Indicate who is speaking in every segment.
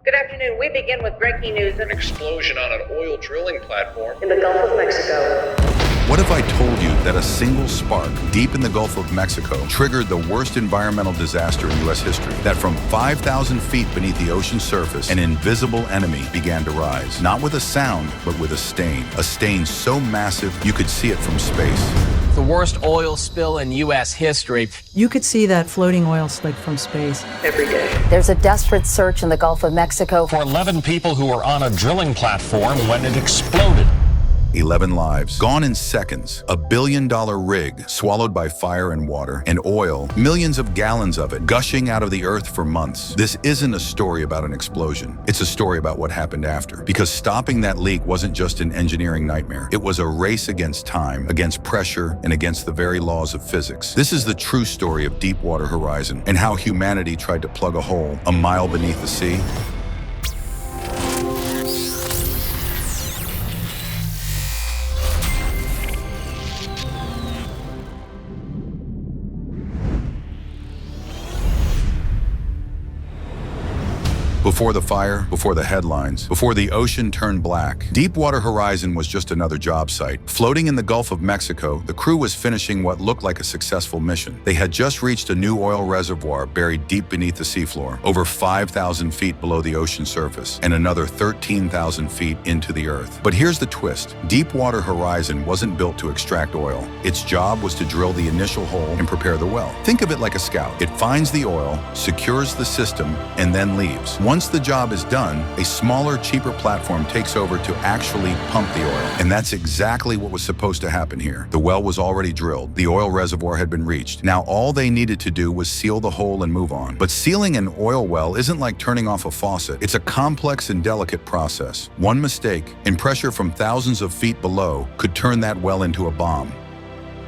Speaker 1: Good afternoon. We begin with breaking news.
Speaker 2: An explosion on an oil drilling platform
Speaker 1: in the Gulf of Mexico.
Speaker 3: What if I told you that a single spark deep in the Gulf of Mexico triggered the worst environmental disaster in U.S. history? That from 5,000 feet beneath the ocean surface, an invisible enemy began to rise. Not with a sound, but with a stain. A stain so massive you could see it from space.
Speaker 4: The worst oil spill in U.S. history.
Speaker 5: You could see that floating oil slick from space
Speaker 1: Every day.
Speaker 6: There's a desperate search in the Gulf of Mexico
Speaker 7: for 11 people who were on a drilling platform when it exploded.
Speaker 3: 11 lives, gone in seconds. A $1 billion rig swallowed by fire and water and oil, millions of gallons of it, gushing out of the earth for months. This isn't a story about an explosion. It's a story about what happened after. Because stopping that leak wasn't just an engineering nightmare. It was a race against time, against pressure, and against the very laws of physics. This is the true story of Deepwater Horizon and how humanity tried to plug a hole a mile beneath the sea. Before the fire, before the headlines, before the ocean turned black, Deepwater Horizon was just another job site. Floating in the Gulf of Mexico, the crew was finishing what looked like a successful mission. They had just reached a new oil reservoir buried deep beneath the seafloor, over 5,000 feet below the ocean surface, and another 13,000 feet into the earth. But here's the twist. Deepwater Horizon wasn't built to extract oil. Its job was to drill the initial hole and prepare the well. Think of it like a scout. It finds the oil, secures the system, and then leaves. Once the job is done, a smaller, cheaper platform takes over to actually pump the oil. And that's exactly what was supposed to happen here. The well was already drilled. The oil reservoir had been reached. Now all they needed to do was seal the hole and move on. But sealing an oil well isn't like turning off a faucet. It's a complex and delicate process. One mistake, and pressure from thousands of feet below could turn that well into a bomb.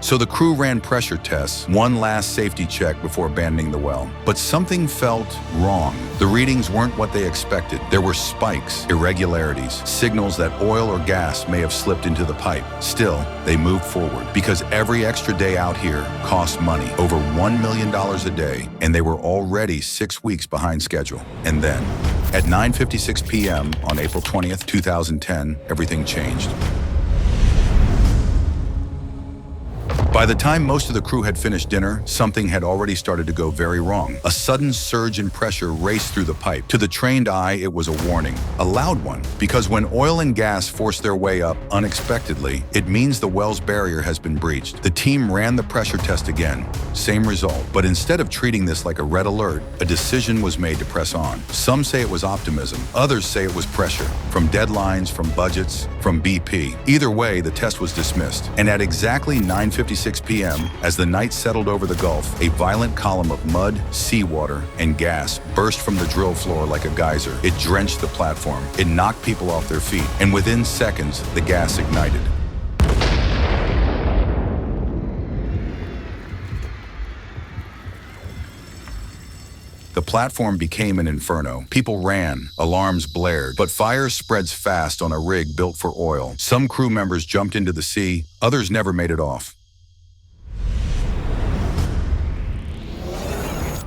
Speaker 3: So the crew ran pressure tests, one last safety check before abandoning the well. But something felt wrong. The readings weren't what they expected. There were spikes, irregularities, signals that oil or gas may have slipped into the pipe. Still, they moved forward because every extra day out here cost money, over $1 million a day, and they were already 6 weeks behind schedule. And then, at 9:56 p.m. on April 20th, 2010, everything changed. By the time most of the crew had finished dinner, something had already started to go very wrong. A sudden surge in pressure raced through the pipe. To the trained eye, it was a warning, a loud one, because when oil and gas force their way up unexpectedly, it means the well's barrier has been breached. The team ran the pressure test again. Same result. But instead of treating this like a red alert, a decision was made to press on. Some say it was optimism. Others say it was pressure. From deadlines, from budgets, from BP. Either way, the test was dismissed. And at exactly 9:56 p.m., as the night settled over the Gulf, a violent column of mud, seawater, and gas burst from the drill floor like a geyser. It drenched the platform. It knocked people off their feet. And within seconds, the gas ignited. The platform became an inferno. People ran, alarms blared, but fire spreads fast on a rig built for oil. Some crew members jumped into the sea, others never made it off.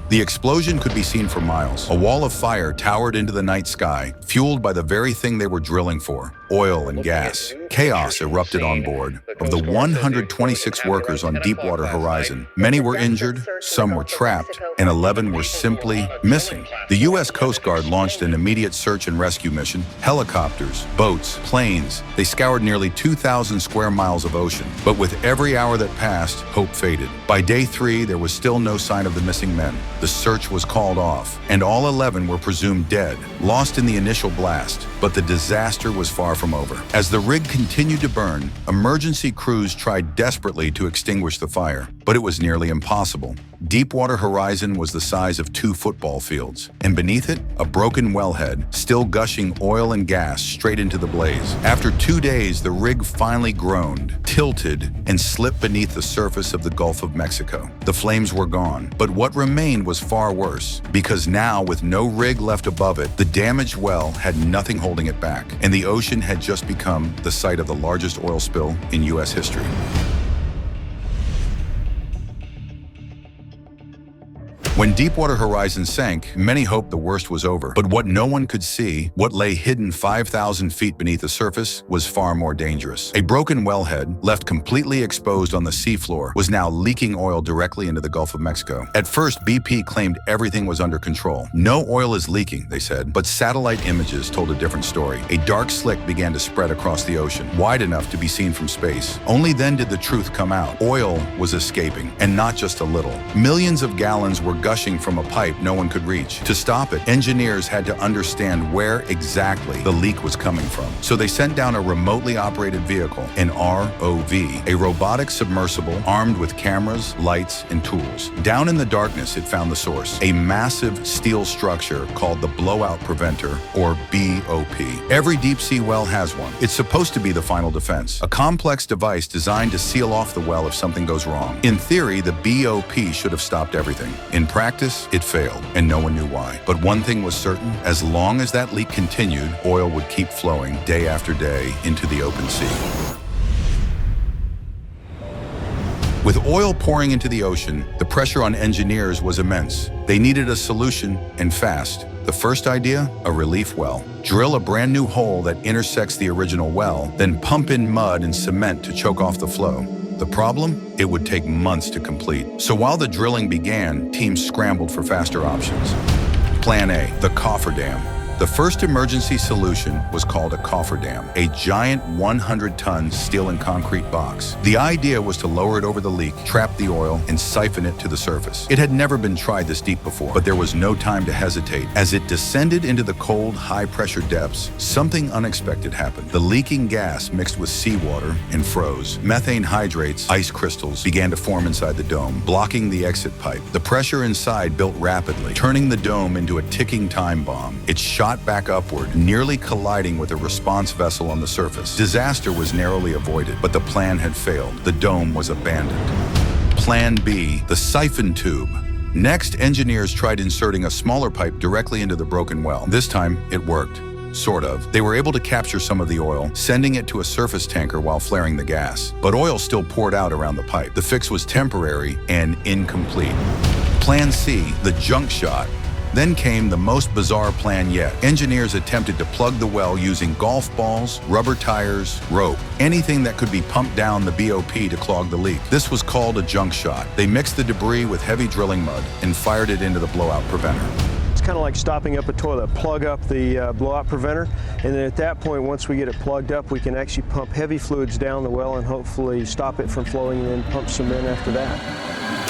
Speaker 3: The explosion could be seen for miles. A wall of fire towered into the night sky, fueled by the very thing they were drilling for, oil and gas. Chaos erupted on board. Of the 126 workers on Deepwater Horizon, many were injured, some were trapped, and 11 were simply missing. The U.S. Coast Guard launched an immediate search and rescue mission. Helicopters, boats, planes, they scoured nearly 2,000 square miles of ocean. But with every hour that passed, hope faded. By day 3, there was still no sign of the missing men. The search was called off, and all 11 were presumed dead, lost in the initial blast. But the disaster was far from over. As the rig continued to burn, emergency crews tried desperately to extinguish the fire, but it was nearly impossible. Deepwater Horizon was the size of 2 football fields, and beneath it, a broken wellhead, still gushing oil and gas straight into the blaze. After 2 days, the rig finally groaned, tilted, and slipped beneath the surface of the Gulf of Mexico. The flames were gone, but what remained was far worse, because now, with no rig left above it, the damaged well had nothing holding it back, and the ocean had just become the site of the largest oil spill in U.S. history. When Deepwater Horizon sank, many hoped the worst was over. But what no one could see, what lay hidden 5,000 feet beneath the surface, was far more dangerous. A broken wellhead, left completely exposed on the seafloor, was now leaking oil directly into the Gulf of Mexico. At first, BP claimed everything was under control. No oil is leaking, they said, but satellite images told a different story. A dark slick began to spread across the ocean, wide enough to be seen from space. Only then did the truth come out. Oil was escaping, and not just a little. Millions of gallons were gushing from a pipe no one could reach. To stop it, engineers had to understand where exactly the leak was coming from. So they sent down a remotely operated vehicle, an ROV, a robotic submersible armed with cameras, lights, and tools. Down in the darkness, it found the source, a massive steel structure called the blowout preventer, or BOP. Every deep-sea well has one. It's supposed to be the final defense, a complex device designed to seal off the well if something goes wrong. In theory, the BOP should have stopped everything. In practice, it failed, and no one knew why. But one thing was certain: as long as that leak continued, oil would keep flowing day after day into the open sea. With oil pouring into the ocean, the pressure on engineers was immense. They needed a solution, and fast. The first idea? A relief well. Drill a brand new hole that intersects the original well, then pump in mud and cement to choke off the flow. The problem? It would take months to complete. So while the drilling began, teams scrambled for faster options. Plan A, the cofferdam. The first emergency solution was called a cofferdam, a giant 100-ton steel and concrete box. The idea was to lower it over the leak, trap the oil, and siphon it to the surface. It had never been tried this deep before, but there was no time to hesitate. As it descended into the cold, high-pressure depths, something unexpected happened. The leaking gas mixed with seawater and froze. Methane hydrates, ice crystals, began to form inside the dome, blocking the exit pipe. The pressure inside built rapidly, turning the dome into a ticking time bomb. It shot back upward, nearly colliding with a response vessel on the surface. Disaster was narrowly avoided, but the plan had failed. The dome was abandoned. Plan B, the siphon tube. Next, engineers tried inserting a smaller pipe directly into the broken well. This time, it worked. Sort of. They were able to capture some of the oil, sending it to a surface tanker while flaring the gas. But oil still poured out around the pipe. The fix was temporary and incomplete. Plan C, the junk shot. Then came the most bizarre plan yet. Engineers attempted to plug the well using golf balls, rubber tires, rope, anything that could be pumped down the BOP to clog the leak. This was called a junk shot. They mixed the debris with heavy drilling mud and fired it into the blowout preventer.
Speaker 8: It's kind of like stopping up a toilet. Plug up the blowout preventer, and then at that point, once we get it plugged up, we can actually pump heavy fluids down the well and hopefully stop it from flowing, and then pump cement after that.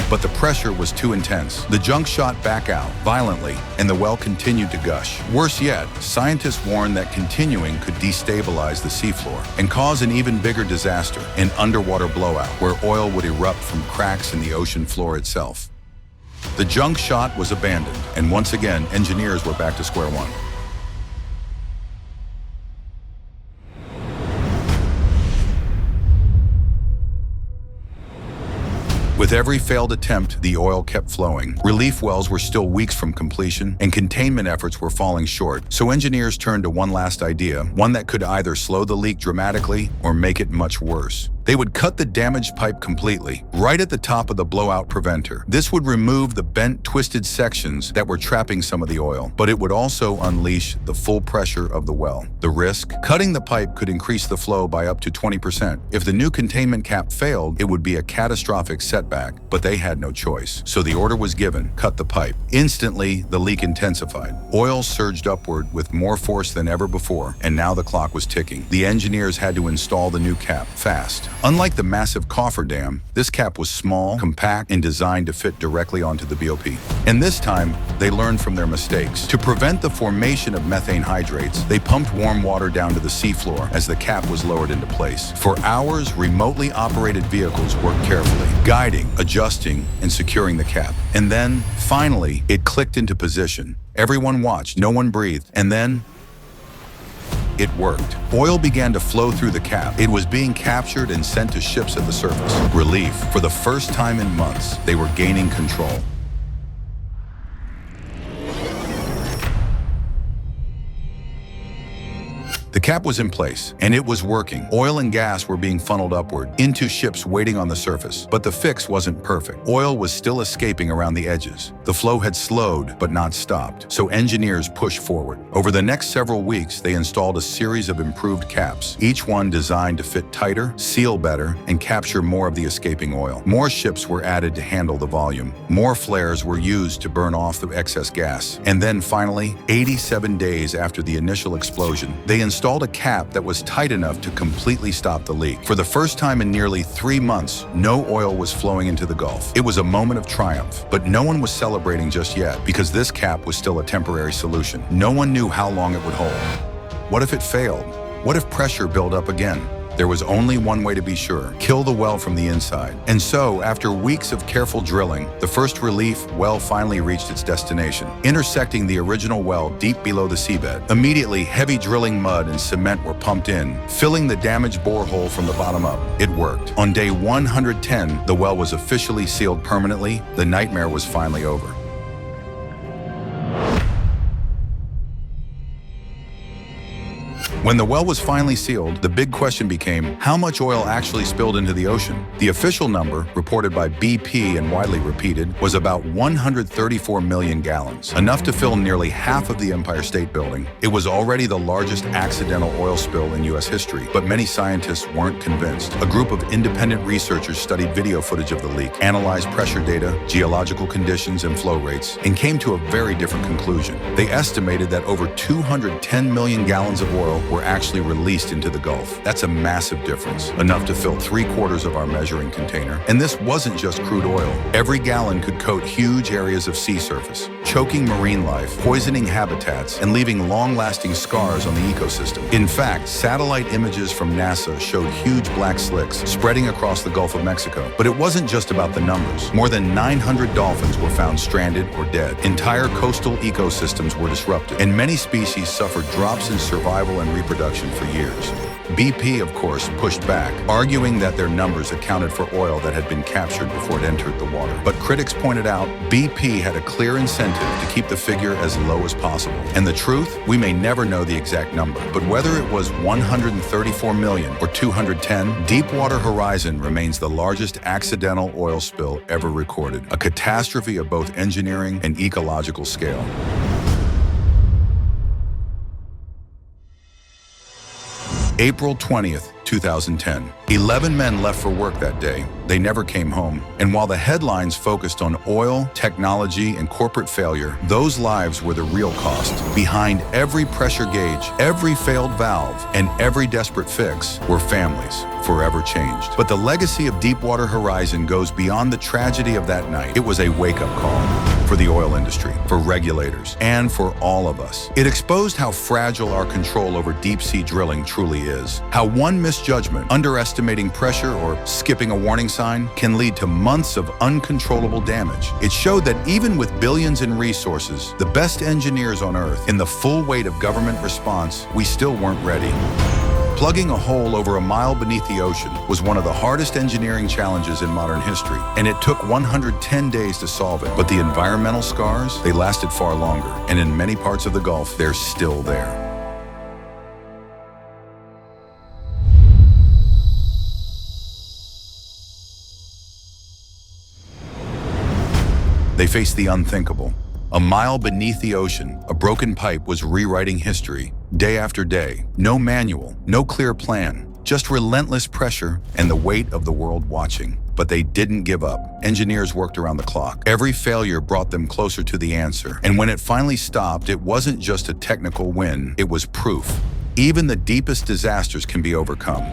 Speaker 3: But the pressure was too intense. The junk shot back out violently, and the well continued to gush. Worse yet, scientists warned that continuing could destabilize the seafloor and cause an even bigger disaster, an underwater blowout, where oil would erupt from cracks in the ocean floor itself. The junk shot was abandoned, and once again, engineers were back to square one. With every failed attempt, the oil kept flowing. Relief wells were still weeks from completion, and containment efforts were falling short. So engineers turned to one last idea, one that could either slow the leak dramatically or make it much worse. They would cut the damaged pipe completely, right at the top of the blowout preventer. This would remove the bent, twisted sections that were trapping some of the oil, but it would also unleash the full pressure of the well. The risk? Cutting the pipe could increase the flow by up to 20%. If the new containment cap failed, it would be a catastrophic setback, but they had no choice. So the order was given: cut the pipe. Instantly, the leak intensified. Oil surged upward with more force than ever before, and now the clock was ticking. The engineers had to install the new cap fast. Unlike the massive cofferdam, this cap was small, compact, and designed to fit directly onto the BOP. And this time, they learned from their mistakes. To prevent the formation of methane hydrates, they pumped warm water down to the seafloor as the cap was lowered into place. For hours, remotely operated vehicles worked carefully, guiding, adjusting, and securing the cap. And then, finally, it clicked into position. Everyone watched, no one breathed, and then it worked. Oil began to flow through the cap. It was being captured and sent to ships at the surface. Relief. For the first time in months, they were gaining control. The cap was in place, and it was working. Oil and gas were being funneled upward into ships waiting on the surface. But the fix wasn't perfect. Oil was still escaping around the edges. The flow had slowed, but not stopped, so engineers pushed forward. Over the next several weeks, they installed a series of improved caps, each one designed to fit tighter, seal better, and capture more of the escaping oil. More ships were added to handle the volume. More flares were used to burn off the excess gas. And then finally, 87 days after the initial explosion, they installed a cap that was tight enough to completely stop the leak. For the first time in nearly 3 months, no oil was flowing into the Gulf. It was a moment of triumph, but no one was celebrating just yet because this cap was still a temporary solution. No one knew how long it would hold. What if it failed? What if pressure built up again? There was only one way to be sure: kill the well from the inside. And so, after weeks of careful drilling, the first relief well finally reached its destination, intersecting the original well deep below the seabed. Immediately, heavy drilling mud and cement were pumped in, filling the damaged borehole from the bottom up. It worked. On day 110, the well was officially sealed permanently. The nightmare was finally over. When the well was finally sealed, the big question became, how much oil actually spilled into the ocean? The official number, reported by BP and widely repeated, was about 134 million gallons, enough to fill nearly half of the Empire State Building. It was already the largest accidental oil spill in U.S. history, but many scientists weren't convinced. A group of independent researchers studied video footage of the leak, analyzed pressure data, geological conditions, and flow rates, and came to a very different conclusion. They estimated that over 210 million gallons of oil were actually released into the Gulf. That's a massive difference, enough to fill 3/4 of our measuring container. And this wasn't just crude oil. Every gallon could coat huge areas of sea surface, choking marine life, poisoning habitats, and leaving long-lasting scars on the ecosystem. In fact, satellite images from NASA showed huge black slicks spreading across the Gulf of Mexico. But it wasn't just about the numbers. More than 900 dolphins were found stranded or dead. Entire coastal ecosystems were disrupted, and many species suffered drops in survival and reproduction for years. BP, of course, pushed back, arguing that their numbers accounted for oil that had been captured before it entered the water. But critics pointed out BP had a clear incentive to keep the figure as low as possible. And the truth? We may never know the exact number, but whether it was 134 million or 210, Deepwater Horizon remains the largest accidental oil spill ever recorded, a catastrophe of both engineering and ecological scale. April 20th, 2010. 11 men left for work that day. They never came home. And while the headlines focused on oil, technology, and corporate failure, those lives were the real cost. Behind every pressure gauge, every failed valve, and every desperate fix were families, forever changed. But the legacy of Deepwater Horizon goes beyond the tragedy of that night. It was a wake-up call for the oil industry, for regulators, and for all of us. It exposed how fragile our control over deep-sea drilling truly is. How one misjudgment, underestimating pressure, or skipping a warning sign can lead to months of uncontrollable damage. It showed that even with billions in resources, the best engineers on Earth, in the full weight of government response, we still weren't ready. Plugging a hole over a mile beneath the ocean was one of the hardest engineering challenges in modern history, and it took 110 days to solve it. But the environmental scars, they lasted far longer, and in many parts of the Gulf, they're still there. They faced the unthinkable. A mile beneath the ocean, a broken pipe was rewriting history, day after day. No manual, no clear plan, just relentless pressure and the weight of the world watching. But they didn't give up. Engineers worked around the clock. Every failure brought them closer to the answer. And when it finally stopped, it wasn't just a technical win, it was proof. Even the deepest disasters can be overcome.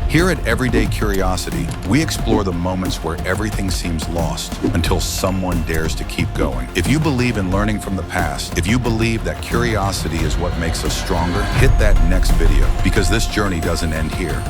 Speaker 3: Here at Everyday Curiosity, we explore the moments where everything seems lost until someone dares to keep going. If you believe in learning from the past, if you believe that curiosity is what makes us stronger, hit that next video, because this journey doesn't end here.